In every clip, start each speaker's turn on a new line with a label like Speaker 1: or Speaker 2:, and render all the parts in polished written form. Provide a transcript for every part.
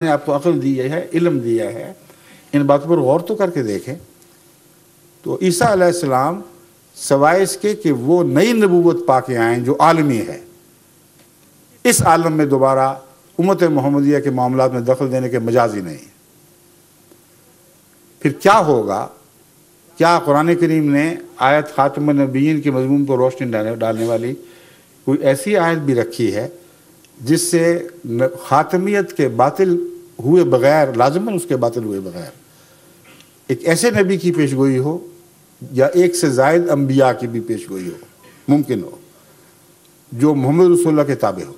Speaker 1: ने आपको अक्ल दी है, इल्म दिया है, इन बातों पर गौर तो करके देखें। तो ईसा अलैहिस्सलाम सवाए इसके कि वो नई नबूवत पाके आए जो आलमी है, इस आलम में दोबारा उम्मत मोहम्मदिया के मामलात में दखल देने के मजाज ही नहीं। फिर क्या होगा? क्या कुरान करीम ने आयत खातम नबीयीन के मजमून पर रोशनी डालने वाली कोई ऐसी आयत भी रखी है जिससे खातमियत के बातिल हुए बगैर, लाजमन उसके बातिल हुए बगैर, एक ऐसे नबी की पेशगोई हो या एक से ज़ायद अम्बिया की भी पेशगोई हो, मुमकिन हो, जो मोहम्मद रसूलुल्लाह के ताबे हो?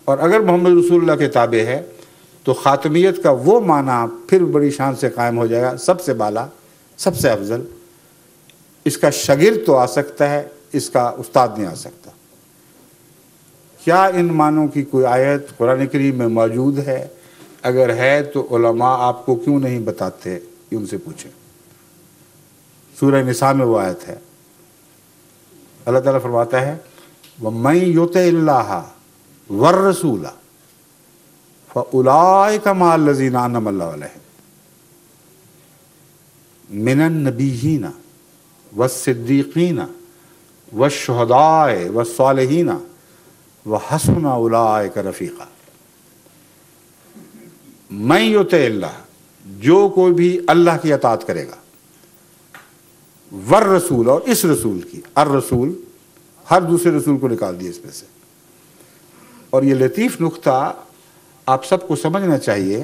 Speaker 1: और अगर मोहम्मद रसूलुल्लाह के ताबे है तो ख़ातमियत का वो माना फिर बड़ी शान से कायम हो जाएगा, सबसे बाला, सबसे अफजल। इसका शागिर्द तो आ सकता है, इसका उस्ताद नहीं आ सकता। क्या इन मानों की कोई आयत कुरान करीम में मौजूद है? अगर है तो उलमा आपको क्यों नहीं बताते, ये उनसे पूछें। सूरह निसा में वो आयत है, अल्लाह ताला फरमाता है वमन युतिल्लाह वर रसूला फउलाइका मअल्लज़ीना अनअम अल्लाहु अलैहिम मिनन नबिय्यीना वस्सिद्दीक़ीना वश्शुहदाए वस्सालिहीना व हसुना उलाइका रफ़ीक़ा। मैं युतिल्लाह, जो कोई भी अल्लाह की अताअत करेगा, वर रसूल, और इस रसूल की, अर रसूल, हर दूसरे रसूल को निकाल दिया इसमें से। और ये लतीफ़ नुक्ता आप सबको समझना चाहिए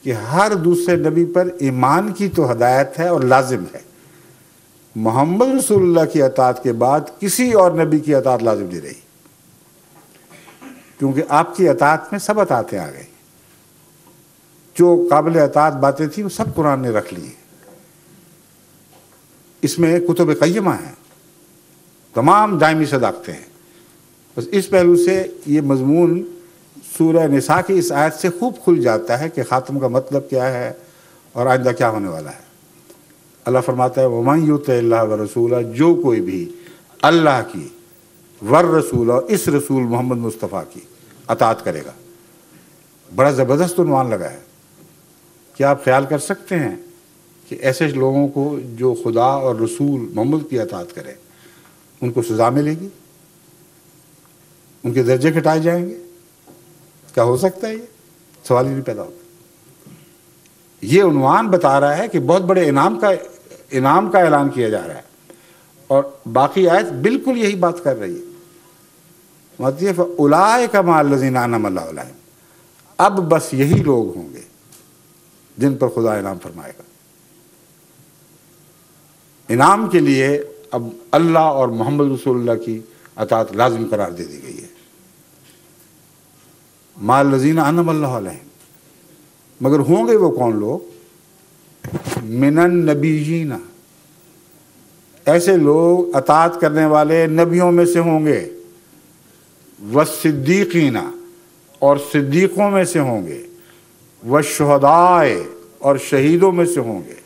Speaker 1: कि हर दूसरे नबी पर ईमान की तो हदायत है और लाजिम है। मोहम्मद रसूलुल्लाह की अताअत के बाद किसी और नबी की अताअत लाजिम नहीं रही, क्योंकि आपकी अताअत में सब अताअतें आ गई। जो काबिल अताअत बातें थी वो सब कुरान ने रख ली। इसमें कुतुब क़य्यमा हैं, तमाम दायमी सदाकतें हैं। बस इस पहलू से ये मजमून सूरह निसा की इस आयत से खूब खुल जाता है कि ख़ात्म का मतलब क्या है और आइंदा क्या होने वाला है। अल्लाह फरमाता है वमन युतिल्लाह व रसूला, जो कोई भी अल्लाह की, वर रसूल, और इस रसूल मोहम्मद मुस्तफ़ा की अताअत करेगा। बड़ा ज़बरदस्त उन्वान लगा है। क्या आप ख्याल कर सकते हैं कि ऐसे लोगों को जो खुदा और रसूल मोहम्मद की अताअत करें उनको सज़ा मिलेगी, उनके दर्जे घटाए जाएंगे? क्या हो सकता है? ये सवाल ही नहीं पैदा होता। ये उन्वान बता रहा है कि बहुत बड़े इनाम का ऐलान किया जा रहा है, और बाकी आयत बिल्कुल यही बात कर रही है। मतलब उलाइका मअल्लज़ीना अनअम अल्लाहु अलैहिम, अब बस यही लोग होंगे जिन पर खुदा इनाम फरमाएगा। इनाम के लिए अब अल्लाह और मोहम्मद रसूलुल्लाह की अताअत लाजिम करार दे दी गई है। मअल्लज़ीना अनअम अल्लाहु अलैहिम, मगर होंगे वो कौन लोग? मिनन नबिय्यीना, ऐसे लोग अताअत करने वाले नबियों में से होंगे, वस्सिद्दीक़ीना, और सिद्दीक़ों में से होंगे, वश्शुहदाए, और शहीदों में से होंगे,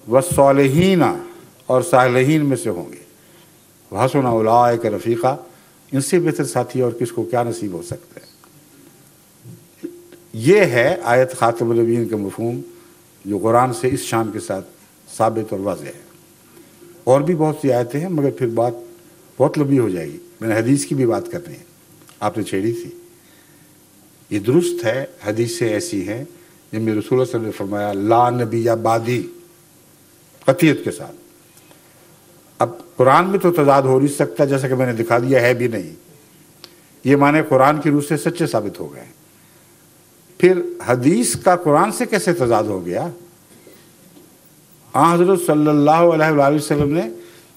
Speaker 1: वस्सालिहीना, और सालिहीन में से होंगे, वहसुना उलाइका रफ़ीक़ा, इनसे बेहतर साथी और किसको क्या नसीब हो सकता है। ये है आयत ख़ातम नबीयीन का मफ़हूम, जो कुरान से इस शान के साथ साबित और वाज़ेह है। और भी बहुत सी आयतें हैं, मगर फिर बात बहुत लंबी हो जाएगी। मैंने हदीस की भी बात करनी है, आपने छेड़ी थी। ये दुरुस्त है, हदीसें ऐसी हैं जिनमें रसूल सल्लल्लाहु अलैहि वसल्लम ने फरमाया ला नबिय्या बादी, क़तियत के साथ। अब कुरान में तो तज़ाद हो नहीं सकता, जैसा कि मैंने दिखा दिया, है भी नहीं। ये माने कुरान की रूह से सच्चे साबित हो गए। फिर हदीस का कुरान से कैसे तज़ाद हो गया? हज़रत सल्लल्लाहु अलैहि वसल्लम ने,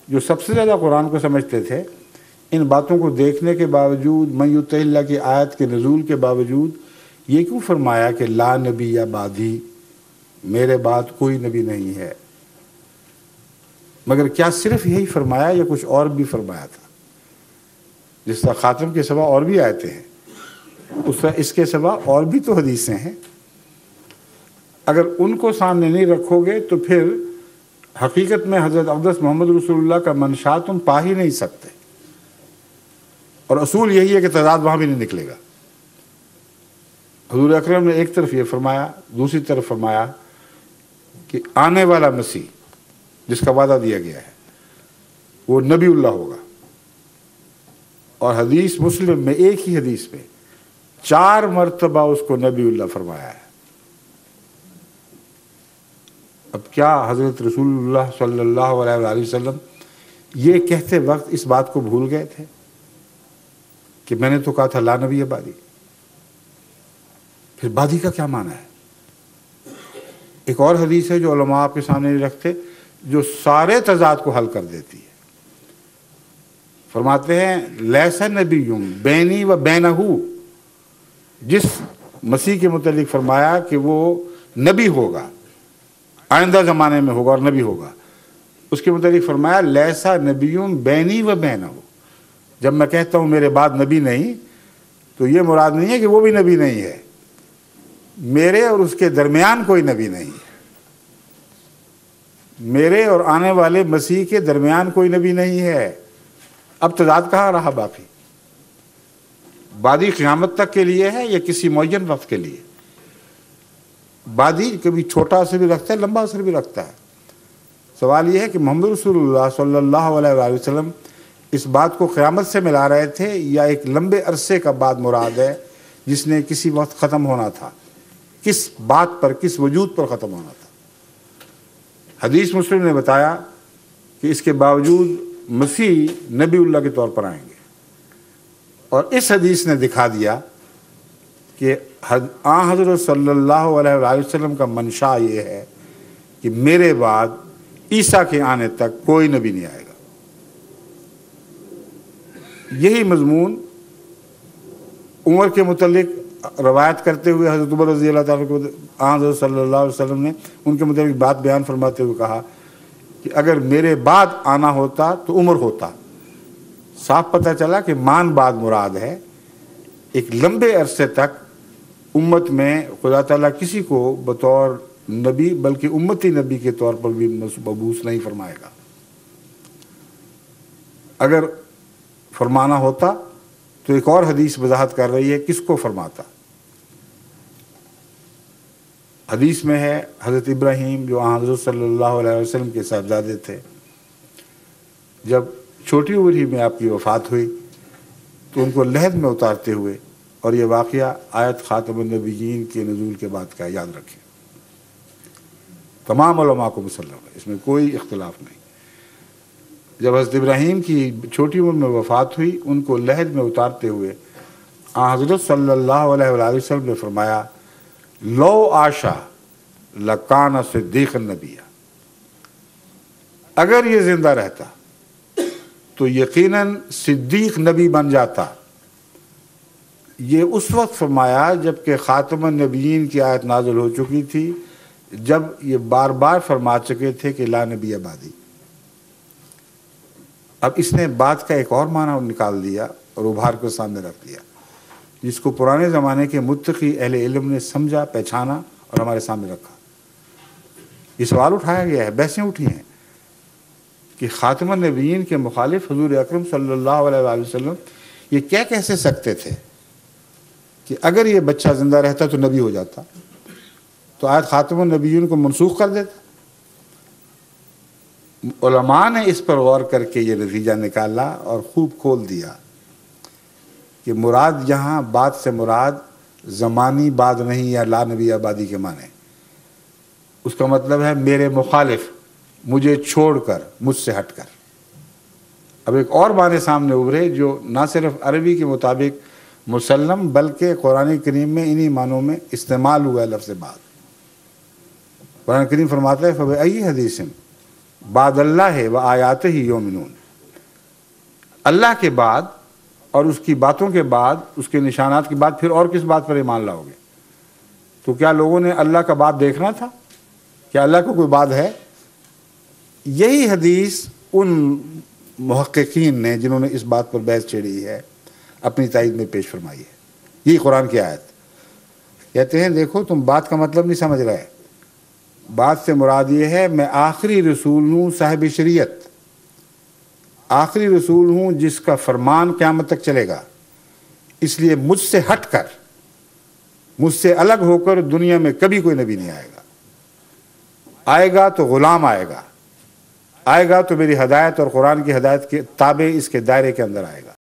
Speaker 1: जो सबसे ज़्यादा कुरान को समझते थे, इन बातों को देखने के बावजूद, मन युतिल्लाह की आयत के नज़ूल के बावजूद, ये क्यों फरमाया कि ला नबिय्या बादी, मेरे बाद कोई नबी नहीं है? मगर क्या सिर्फ यही फरमाया या कुछ और भी फरमाया था? जिस तरह ख़ातम के सिवा और भी आयतें हैं, उस तरह इसके सिवा और भी तो हदीसें हैं। अगर उनको सामने नहीं रखोगे तो फिर हकीकत में हज़रत अक़दस मोहम्मद रसूलुल्लाह का मंशा तुम पा ही नहीं सकते। और असूल यही है कि तज़ाद वहाँ भी नहीं निकलेगा। हुजूर अकरम ने एक तरफ ये फरमाया, दूसरी तरफ फरमाया कि आने वाला मसीह जिसका वादा दिया गया है वो नबीउल्लाह होगा। और हदीस मुस्लिम में, एक ही हदीस में 4 मरतबा उसको नबीउल्लाह फरमाया है। अब क्या हज़रत रसूलुल्लाह सल्लल्लाहु अलैहि वसल्लम ये कहते वक्त इस बात को भूल गए थे कि मैंने तो कहा था ला नबी बादी? फिर बादी का क्या माना है? एक और हदीस है जो उलमा आपके सामने नहीं रखते, जो सारे तजाद को हल कर देती है। फरमाते हैं लैसा नबीयुम बैनी व बैनहू, जिस मसीह के मुतल्लिक फरमाया कि वो नबी होगा, आइंदा ज़माने में होगा और नबी होगा, उसके मुतल्लिक फरमाया लैसा नबीयुम बैनी व बैनहू। जब मैं कहता हूँ मेरे बाद नबी नहीं, तो ये मुराद नहीं है कि वो भी नबी नहीं है, मेरे और उसके दरमियान कोई नबी नहीं है। मेरे और आने वाले मसीह के दरमियान कोई नबी नहीं है। अब तजाद कहाँ रहा बाकी? बादी क़यामत तक के लिए है या किसी मुअय्यन वक्त के लिए? बादी कभी छोटा असर भी रखता है, लंबा असर भी रखता है। सवाल यह है कि मोहम्मद रसूलुल्लाह सल्लल्लाहु अलैहि वसल्लम इस बात को क़यामत से मिला रहे थे या एक लंबे अरसे का बाद मुराद है जिसने किसी वक्त ख़त्म होना था? किस बात पर, किस वजूद पर ख़त्म होना था? हदीस मुस्लिम ने बताया कि इसके बावजूद मसीह नबीउल्लाह के तौर पर आएंगे। और इस हदीस ने दिखा दिया कि हज़रत सल्लल्लाहु अलैहि वसल्लम का मंशा ये है कि मेरे बाद ईसा के आने तक कोई नबी नहीं आएगा। यही मजमून उमर के मुतल्लिक रवायत करते हुए हज़रत उमर रज़ी अल्लाह ताला को हज़रत सल्लल्लाहु अलैहि वसल्लम ने उनके मुतल्लिक बात बयान फरमाते हुए कहा कि अगर मेरे बाद आना होता तो उमर होता। साफ पता चला कि मान बाद मुराद है। एक लंबे अरसे तक उम्मत में खुदा ताला किसी को बतौर नबी बल्कि उम्मती नबी के तौर पर भी मबूस नहीं फरमाएगा। अगर फरमाना होता तो एक और हदीस वजाहत कर रही है किसको फरमाता। हदीस में है हज़रत इब्राहीम जो हज़रत सल्लल्लाहु अलैहि वसल्लम के साहबजादे थे, जब छोटी उम्र ही में आपकी वफ़ात हुई तो उनको लहद में उतारते हुए, और ये वाक़या आयत ख़ातमुन नबिय्यीन के नुज़ूल के बाद का, याद रखें। तमाम उलमा को मुसल्लम है, इसमें कोई इख्तिलाफ नहीं। जब हज़रत इब्राहीम की छोटी उम्र में वफ़ात हुई, उनको लहद में उतारते हुए हज़रत सल्लल्लाहु अलैहि वसल्लम ने फरमाया लो आशा लकाना सिद्दीक़न नबिया, अगर ये ज़िंदा रहता तो यकीनन सिद्दीक़ नबी बन जाता। ये उस वक्त फरमाया जबकि ख़ातमुन नबिय्यीन की आयत नाज़िल हो चुकी थी, जब ये बार बार फरमा चुके थे कि ला नबी बादी। अब इसने बात का एक और माना निकाल दिया और उभार को सामने रख दिया, जिसको पुराने ज़माने के मुत्तकी अहले इल्म ने समझा, पहचाना और हमारे सामने रखा। ये सवाल उठाया गया है, बहसें उठी हैं कि ख़ातमुन नबिय्यीन के मुखालिफ हुज़ूर अकरम सल्लल्लाहु अलैहि वसल्लम ये क्या कह सकते थे कि अगर ये बच्चा ज़िंदा रहता तो नबी हो जाता, तो आयत ख़ातमुन नबिय्यीन को मनसूख कर देता। उलमा ने इस पर गौर करके ये नतीजा निकाला और खूब खोल दिया कि मुराद यहाँ बाद से मुराद ज़मानी बाद नहीं या ला नबी आबादी के माने। उसका मतलब है मेरे मुखालिफ, मुझे छोड़कर, मुझसे हटकर। अब एक और माने सामने उभरे जो ना सिर्फ अरबी के मुताबिक मुसल्लम बल्कि कुरान करीम में इन्हीं मानों में इस्तेमाल हुआ है लफ्ज़ बाद। कुरान करीम फरमाता है फ़बअय्यि हदीसिन बादल्लाह व आयातिही युमिनून, अल्लाह के बाद और उसकी बातों के बाद, उसके निशानात के बाद फिर और किस बात पर ईमान लाओगे? तो क्या लोगों ने अल्लाह का बाप देखना था? क्या अल्लाह को कोई बात है? यही हदीस उन मुहक्किकीन ने जिन्होंने इस बात पर बहस छेड़ी है अपनी तायीद में पेश फरमाई है। यही कुरान की आयत कहते हैं देखो तुम बात का मतलब नहीं समझ रहे। बात से मुराद ये है मैं आखिरी रसूल हूँ, साहिब शरीयत, आखिरी रसूल हूँ जिसका फरमान क़यामत तक चलेगा, इसलिए मुझसे हटकर मुझसे अलग होकर दुनिया में कभी कोई नबी नहीं आएगा। आएगा तो गुलाम आएगा, आएगा तो मेरी हदायत और कुरान की हदायत के ताबे इसके दायरे के अंदर आएगा।